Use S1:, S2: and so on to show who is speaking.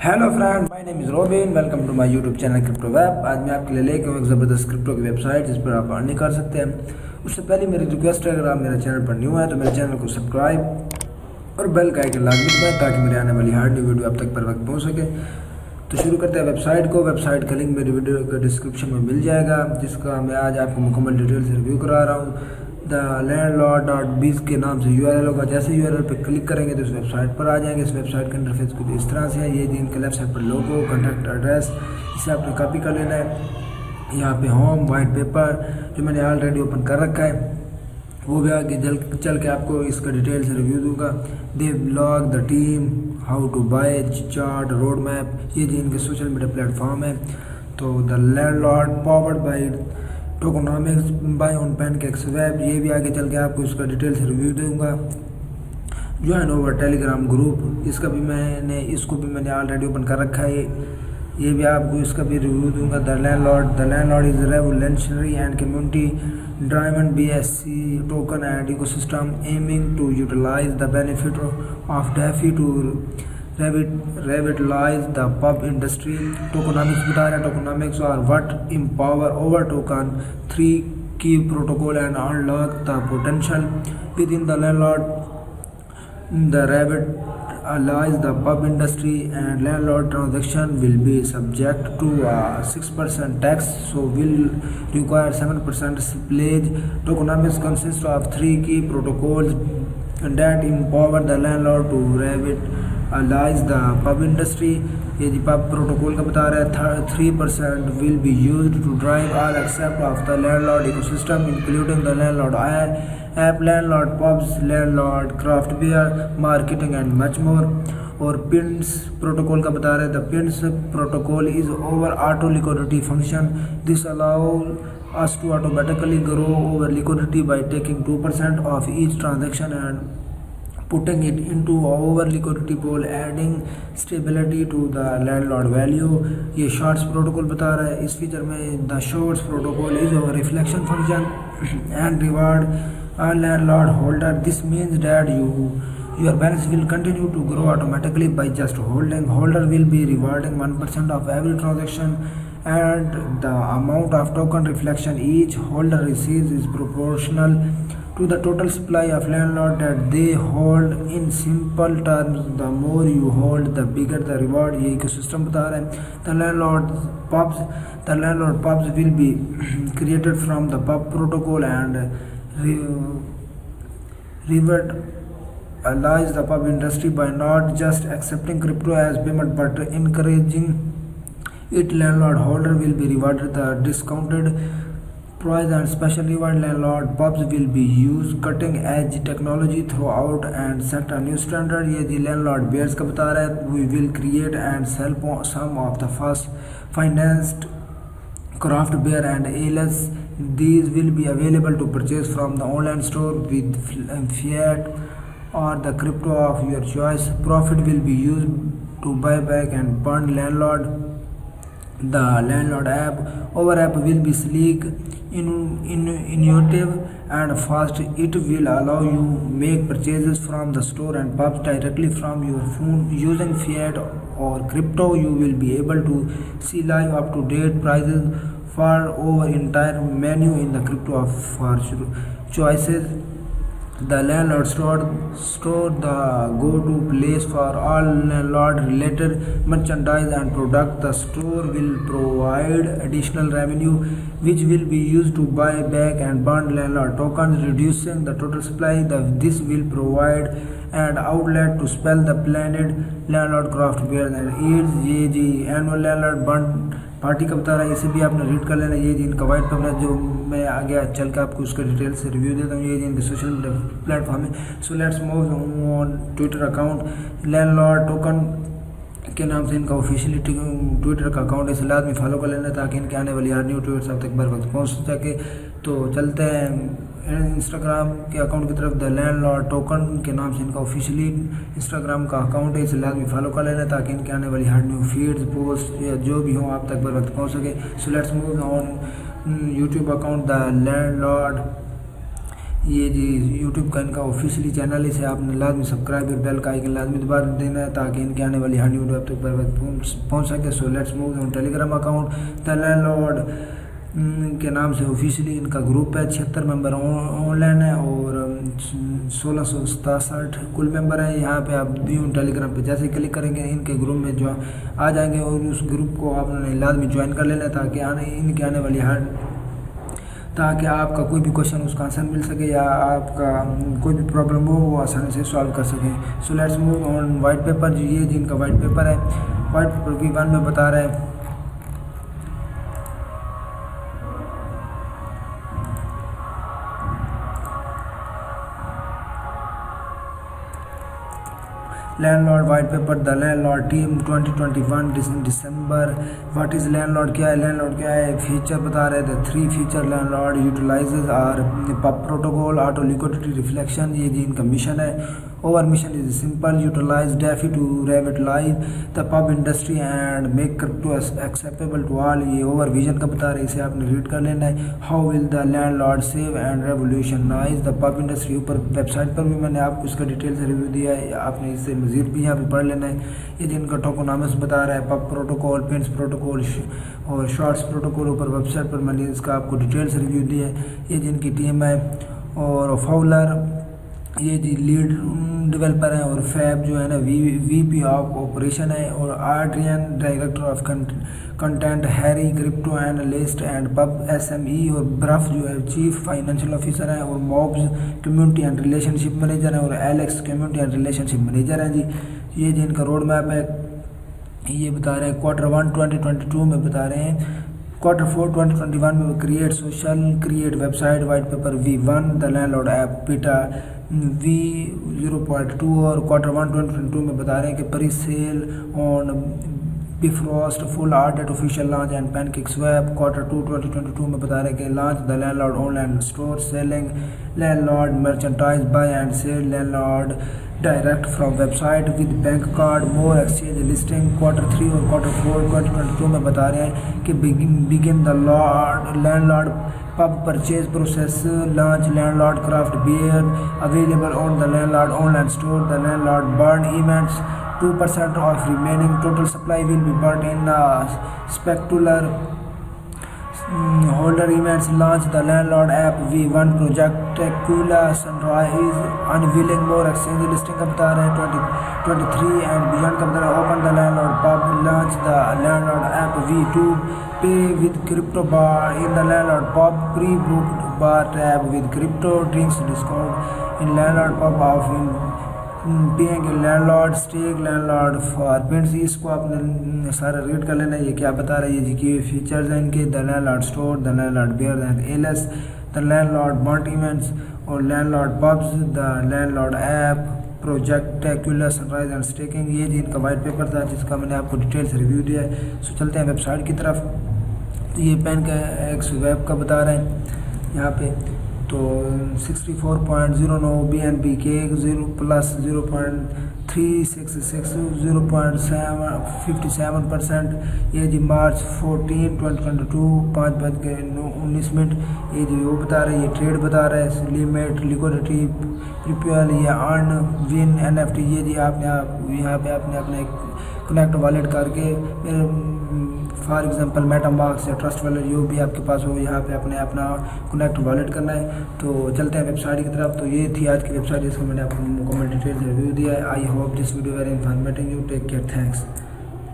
S1: Hello friend, my name is Robin. Welcome to my YouTube channel crypto web. आज मैं आपके लिए लेके हूँ एक ज़बरदस्त क्रिप्टो की वेबसाइट जिस पर आप अर्निंग कर सकते हैं। उससे पहले मेरी रिक्वेस्ट है, अगर आप मेरे चैनल पर न्यू है तो मेरे चैनल को सब्सक्राइब और बेल का आइकन लाजमी दबाएं ताकि मेरी आने वाली हर न्यू वीडियो आप तक पर वक्त पहुँच सके। तो शुरू करते हैं वेबसाइट को। वेबसाइट का लिंक मेरी वीडियो के डिस्क्रिप्शन में मिल जाएगा, जिसका मैं आज आपको मुकम्मल डिटेल से रिव्यू करा रहा हूँ। द landlord.biz के नाम से URL होगा। जैसे URL पे क्लिक करेंगे तो इस वेबसाइट पर आ जाएंगे। इस वेबसाइट का इंटरफेस कुछ इस तरह से है। ये जी इनके लेफ्ट साइड पर लोगो, कॉन्टैक्ट एड्रेस, इसे आपने कॉपी कर लेना है। यहाँ पे होम, वाइट पेपर जो मैंने ऑलरेडी ओपन कर रखा है वो भी आगे चल के आपको इसका डिटेल से रिव्यू दूंगा। The blog, the team, how to buy, chart, road map, ये जी इनके सोशल मीडिया प्लेटफॉर्म है। तो the landlord powered by tokenomics buy on PancakeSwap, ये भी आगे चल के आपको इसका डिटेल से रिव्यू दूंगा। ज्वाइन ओवर टेलीग्राम ग्रुप, इसको भी मैंने ऑलरेडी ओपन कर रखा है। ये भी आपको इसका भी रिव्यू दूंगा। The landlord is revolutionary and community driven BSC token and ecosystem aiming to utilise the benefit of DeFi to revitalize the pub industry. Tokenomics बता रहा है, टोकोनॉमिक्स और what empower over token 3 key protocol and unlock the potential within the landlord. The revitalize the pub industry and landlord transaction will be subject to a 6% tax, so will require 7% pledge. Tokenomics consists of 3 key protocols that empower the landlord to revitalize the pub industry. ये जी pub protocol का बता रहा है। 3% will be used to drive all aspects of the landlord ecosystem including the landlord app, landlord pubs, landlord craft beer, marketing and much more. और pins protocol का बता रहे हैं। The pins protocol is over auto liquidity function. This allow us to automatically grow over liquidity by taking 2% of each transaction and putting it into over liquidity pool, adding stability to the landlord value. ये shorts protocol बता रहा है। इस feature में the shorts protocol is over reflection function and reward a landlord holder. This means that your balance will continue to grow automatically by just holding. Holder will be rewarding 1% of every transaction, and the amount of token reflection each holder receives is proportional to the total supply of landlord that they hold. In simple terms, the more you hold, the bigger the reward. ये ecosystem बता रहा है। The landlord pubs will be created from the pub protocol and revitalize the pub industry by not just accepting crypto as payment but encouraging it. Landlord holder will be rewarded the discounted price and special reward. Landlord pubs will be used cutting edge technology throughout and set a new standard. ये जी landlord bears का बता रहा है। We will create and sell some of the first financed craft beer and ales. These will be available to purchase from the online store with fiat or the crypto of your choice. Profit will be used to buy back and burn landlord. The landlord app will be sleek, intuitive and fast. It will allow you make purchases from the store and pubs directly from your phone using fiat or crypto. You will be able to see live up-to-date prices for over entire menu in the crypto of for choices. The landlord store the go-to place for all landlord related merchandise and product. The store will provide additional revenue which will be used to buy back and burn landlord tokens, reducing the total supply. This will provide an outlet to sell the planned landlord craft beer and eats. ये जी annual landlord burn party का बता रहा है। इसे भी आपने read कर लेना। ये जी इनका वाइट पेपर है जो मैं आगे चल के आपको उसका डिटेल से रिव्यू देता हूँ। ये जी इनके सोशल प्लेटफॉर्म है। So let's move on Twitter account. Landlord token के नाम से इनका ऑफिशियली ट्विटर का अकाउंट है। इसे लाजमी फॉलो कर लेना ताकि इनके आने वाली हर न्यू ट्वीट्स आप तक बर वक्त पहुँच सके। तो चलते हैं इंस्टाग्राम के अकाउंट की तरफ। द लैंडलॉर्ड टोकन के नाम से इनका ऑफिशियली इंस्टाग्राम का अकाउंट है। इसे लाजमी फॉलो कर लेना ताकि इनके आने वाली हर न्यू फीड्स, पोस्ट या जो भी हो आप तक बर वक्त पहुँच सके। So let's move on YouTube account the landlord. ये जी यूट्यूब का इनका ऑफिशियली चैनल, इसे आपने लाजमी सब्सक्राइब और बेल का आइकन लाजमी दबा देना है ताकि इनके आने वाली हर वीडियो आप तक पर पहुँच सके। So let's move on Telegram account the landlord के नाम से ऑफिशियली इनका ग्रुप है। 76 मेंबर ऑनलाइन है और 1667 कुल मेंबर हैं। यहाँ पे आप भी उन टेलीग्राम पे जैसे क्लिक करेंगे इनके ग्रुप में जो आ जाएंगे और उस ग्रुप को आपने लाजमी ज्वाइन कर लेना ताकि इनके आने वाली ताकि आपका कोई भी क्वेश्चन उसका आंसर मिल सके या आपका कोई भी प्रॉब्लम हो वो आसानी से सॉल्व कर सके। So let's move on white paper. ये जिनका वाइट पेपर है, वाइट पेपर V1 में बता रहा है landlord white paper the landlord team 2021 December. What is landlord, क्या है लैंडलॉर्ड, क्या है फीचर बता रहे थे। 3 feature landlord utilises our pub protocol auto liquidity reflection. ये जी इनका मिशन है। Our mission is simple, utilise DeFi to revitalise the pub industry and make crypto acceptable to all. ये ओवर विजन का बता रहे हैं, इसे आपने रीड कर लेना है। How will the landlord save and revolutionise the pub industry. ऊपर वेबसाइट पर भी मैंने आपको इसका डिटेल से रिव्यू दिया है, आपने इससे मजीद भी यहाँ पे पढ़ लेना है। ये जिनका टोकोनॉमिक्स बता रहा है, पब प्रोटोकॉल, पिंस प्रोटोकॉल और शॉर्ट्स प्रोटोकॉल। ऊपर वेबसाइट पर मैंने इसका आपको डिटेल से रिव्यू दिया है। ये जिनकी टीम है और फाउलर ये जी लीड डेवलपर हैं और फैब जो है ना VP ऑफ ऑपरेशन है और आर्ट्रियन director of content, Harry crypto analyst and pub SME और ब्रफ जो है चीफ फाइनेंशियल ऑफिसर है और mobs community and relationship manager है और Alex community and relationship manager हैं जी। ये जिनका रोड मैप है ये बता रहे हैं Q1 2022 में बता रहे हैं। Q4 2021 में create social, create website, white paper V1 the landlord app beta V0.2 और Q1 2022 में बता रहे हैं कि pre sale on Bifrost full order official launch and PancakeSwap. Q2 2022 में बता रहे हैं कि launch the landlord online store selling landlord merchandise buy and sell landlord direct from website with bank card more exchange listing. Q3 और Q4 2022 में बता रहे हैं कि begin the landlord pub purchase process, launch landlord craft beer available on the landlord online store, the landlord burn events 2% of remaining total supply will be burnt in spectacular holder events. Launch the landlord app V1 project Tequila Sunrise unveiling more exchange listing का बता रहे हैं 2023 and beyond का बता रहे हैं। open the landlord pub, launch the landlord app V2 pay with crypto bar in the landlord pub, pre-booked bar tab with crypto drinks discount in landlord pub of in being landlord stake landlord for pints. इसको आपने सारा read कर लेना है। ये क्या बता रहा है, ये जी के फीचर्स हैं इनके। The landlord store, the landlord beer and ales, the landlord बर्ट इवेंट्स और landlord pubs, the landlord app project tequila sunrise and staking. ये जी इनका वाइट पेपर था जिसका मैंने आपको डिटेल से रिव्यू दिया है। सो चलते हैं वेबसाइट की तरफ। ये पैनकेक वेब का बता रहे हैं यहाँ पे तो 64.09 BNB केक 0+0.366 0.57%। ये जी मार्च 14 2022 5:19। ये जी वो बता रहे हैं, ये ट्रेड बता रहा है, लिमिट लिक्विडिटी प्रीपेयर, ये अर्न विन NFT। ये जी आपने यहाँ पे आपने अपने कनेक्ट वॉलेट करके फॉर एग्जांपल मेटामास्क या ट्रस्ट वॉलेट जो भी आपके पास हो यहाँ पे अपने अपना कनेक्ट वॉलेट करना है। तो चलते हैं वेबसाइट की तरफ। तो ये थी आज की वेबसाइट जिसको मैंने आपको डिटेल से रिव्यू दिया है। I hope this video very informative you. Take care, thanks.